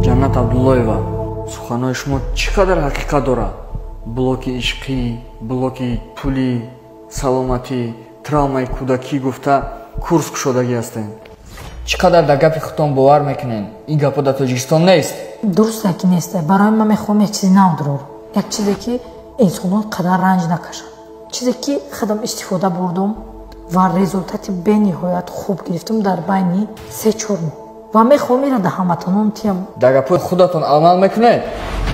Ҷаннат Абдуллоева, суханои шумо чӣ қадар ҳақиқат дорад? Блоки ишқӣ, блоки пулӣ, саломатӣ, травмаи кӯдакӣ гуфта курс кушодагӣ ҳастем. Чӣ қадар дар гапи худтон бовар мекунед? Ин гапо дар Тоҷикистон нест. Дурусте ки нест. Барои ман мехоҳам як чизи нав дурор. Як чизе ки инсонҳо қадар ранҷ накашанд. Чизе ки худам истифода бурдум ва результати бениҳоят хуб гирифтам дар байни 3-4 моҳ. Ва мехоҳам ира дар ҳаматонон тиям. Дар гапои худатон амал мекунед?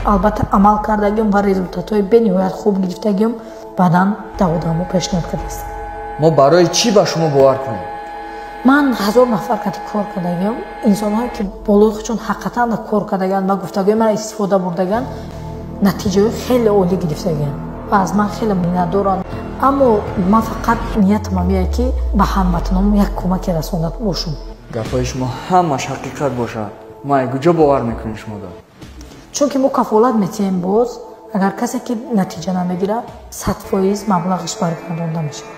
Албатта амал кардагиам ва результатҳои бениҳоят хуб гирифтагиам баъдан дар одамо пешниҳод кардастам. Мо барои чӣ ба шумо бовар кунем? Ман 1000 нафар кати кор кардагиам. Инсонҳое ки болои худшон ҳақиқатан гор кардаган ва гуфтагӯи ман истифода бурдаган, натиҷаҳои хеле олӣ гирифтагиам ва аз ман хеле миннатдорам. Аммо ман фақат ниятам ин ки ба ҳамватанам як кӯмаке расонда бошам. Гапои шумо ҳамаш ҳақиқат бошад. Ман куҷо бовар мекунед шумо дор? Чунки мо кафолат метиҳем боз, агар касе ки натиҷа намегирад 100% маблағаш баргардонда мешавад.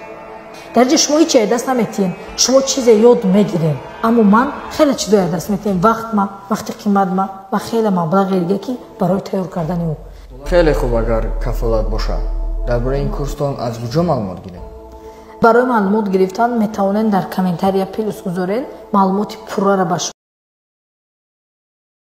дар ҷои шумо ҳеҷ даст наметиҳем, шумо чизе ёд мегирем, аммо ман хеле чизои даст метиҳем, вақти қиматма ва хеле маблағи дига ки барои тайёр кардани ӯ. Хеле хуб агар кафолат бошад. дар бораи ин курстон аз куҷо маълумот гирем? барои маълумот гирифтан метавонед дар комментария плюс гузоред маълумоти пурраро ба